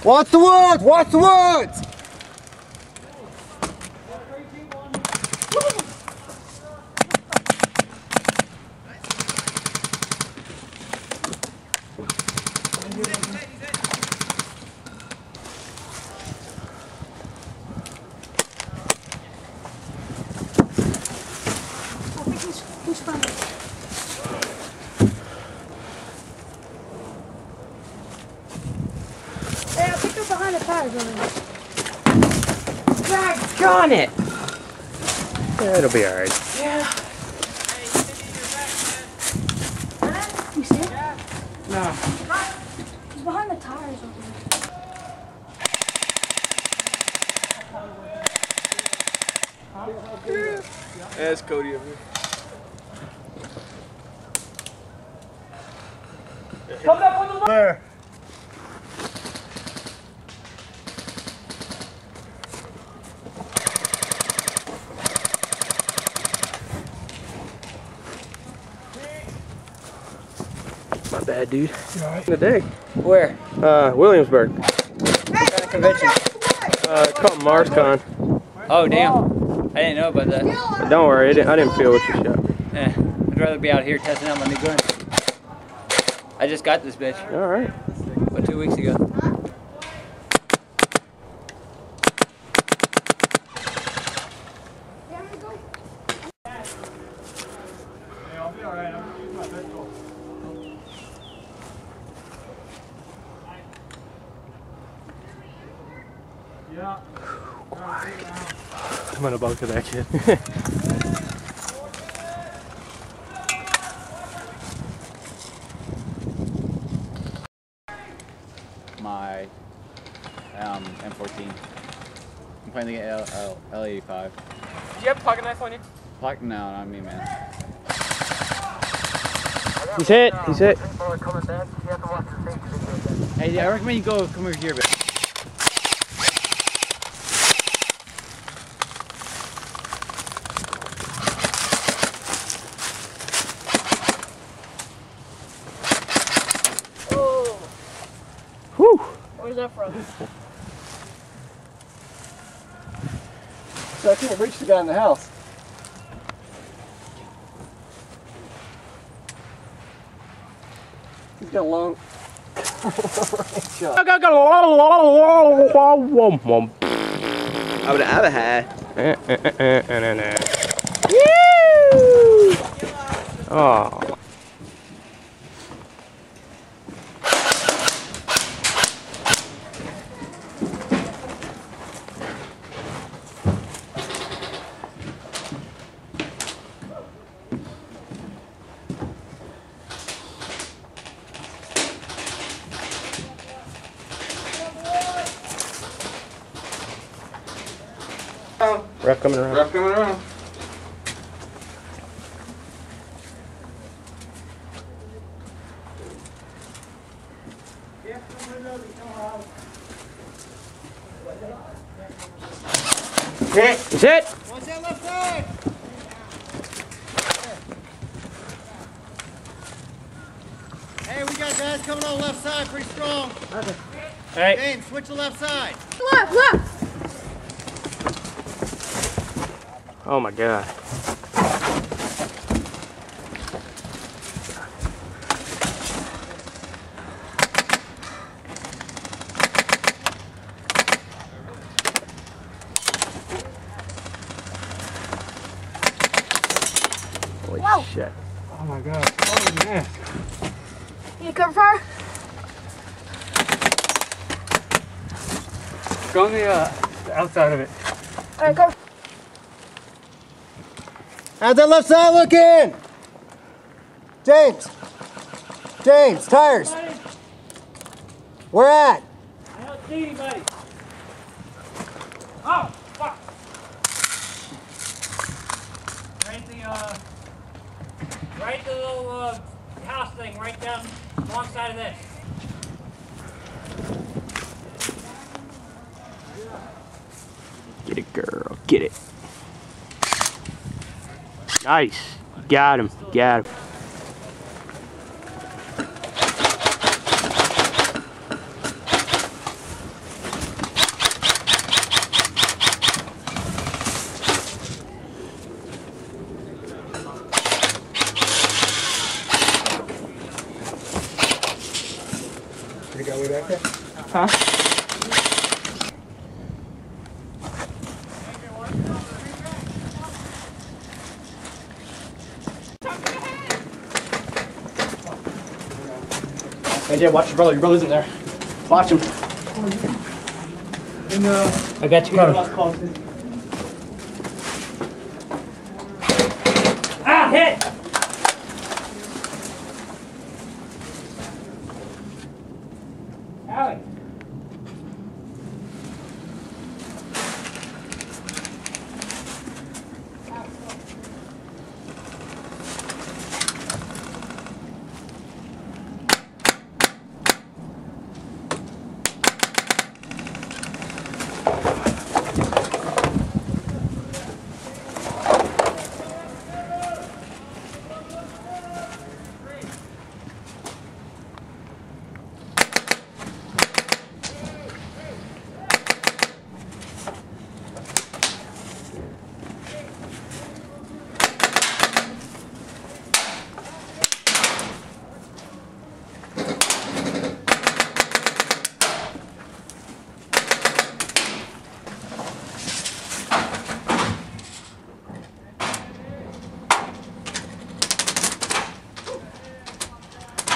Watch the woods! Watch the woods! Hey, I picked up behind the tires on it. Daggone it! Yeah, it'll be alright. Yeah. You see it? No. It's behind the tires over there. Yeah, it's Cody over here. Coming up on the there. My bad, dude. You alright? Good day. Where? Williamsburg. Convention. Called MarsCon. Oh, damn. I didn't know about that. But don't worry, I didn't feel what you shot. Eh, I'd rather be out here testing out my new gun. I just got this bitch. Alright. About 2 weeks ago. I'll be alright. I'm using my Bethel. Yeah. I'm gonna bunk to that kid. My M14. I'm planning to get L85. Do you have a pocket knife on you? No, not me, man. He's hit. He's hit. Hey, I recommend you come over here, but. Whew. Where's that from? So I can't reach the guy in the house. He's got a long shot. I would have had. Oh. Ref coming around. Ref coming around. Hit. He's hit. Watch that left side. Hey, we got guys coming on the left side, pretty strong. Okay. All right. James, switch the left side. Left, left. Oh my God. Holy Whoa. shit. Oh my God. Oh man. You need cover fire? Go on the outside of it. Alright, cover. How's that left side looking? James. James, tires. Where at? I don't see anybody. Oh, fuck. Right at the little house thing right down alongside of this. Get it, girl. Get it. Nice. Got him. Got him. way back there? Huh? Hey Jay, watch your brother. Your brother isn't there. Watch him. I got you covered. Ah, hit! Allie.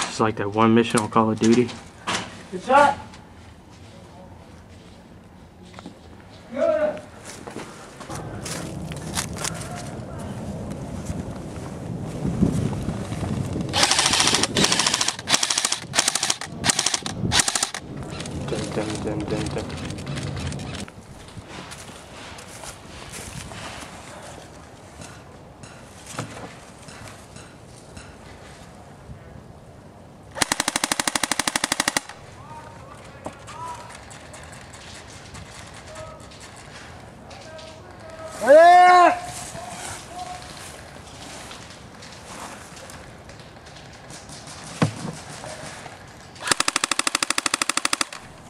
It's like that one mission on Call of Duty. Good shot. Dun, dun, dun, dun.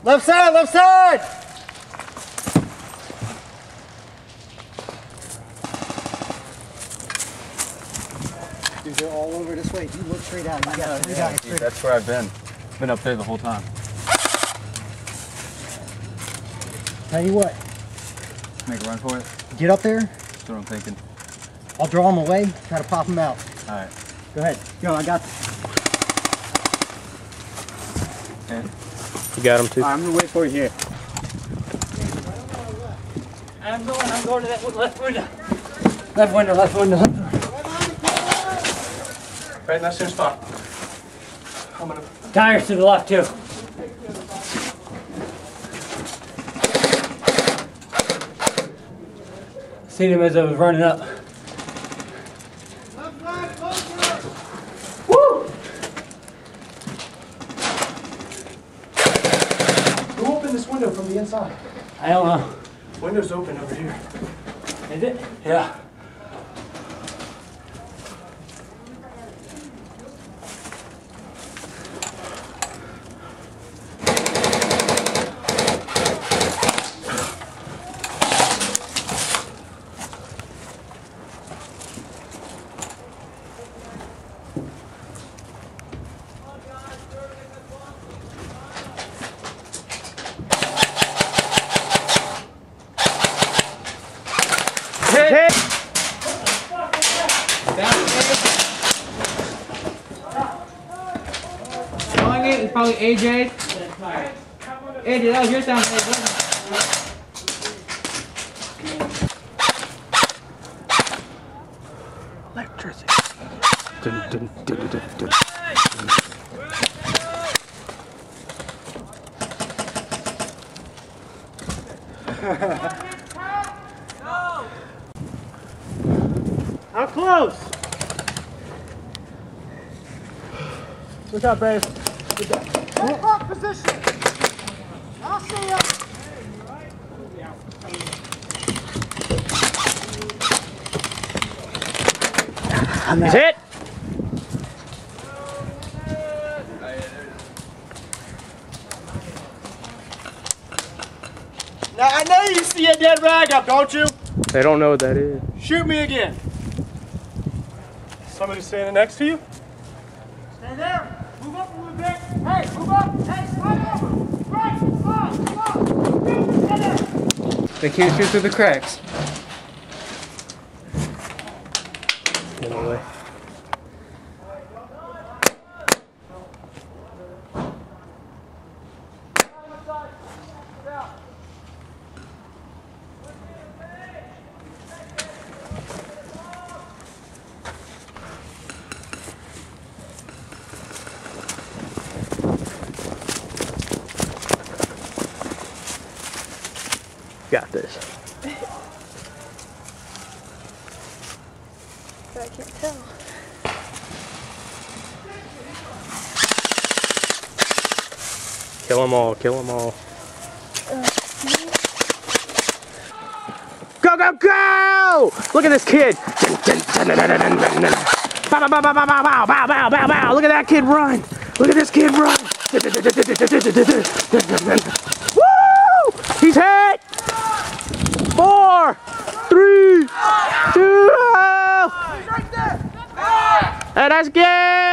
Left side, left side! Dude, they're all over this way. If you look straight out, you got three guys. Dude, that's where I've been. Been up there the whole time. Tell you what, Make a run for it. get up there. That's what I'm thinking. I'll draw them away, try to pop them out. Alright. Go ahead. Go, I got this. You got him too. I'm gonna wait for you here. I'm going to that left window. Left window, left window. Right in that same spot. I'm gonna. Tires to the left too. Seen him as I was running up. Woo! Who opened this window from the inside? I don't know. Window's open over here. Is it? Yeah. Hit! Calling it is probably AJ. AJ, that was your sound. Electricity. Dun, dun, dun, dun, dun. How close? Good job, babe. Good job. Hold up position. I'll see ya. He's hit! Now I know you see a dead rag up, don't you? They don't know what that is. Shoot me again. Somebody standing next to you? Stay there. Move up a little bit. Hey, move up. Hey, slide over. Right, slide, slide. They can't shoot through the cracks. Get away. Got this. I can't tell. Kill them all, kill them all. Go, go, go! Look at this kid. Bow, bow, bow, bow, bow, bow, bow, bow, bow, bow. Look at that kid run. Look at this kid run. Woo! He's hit. 4, 3, 2. And that's game.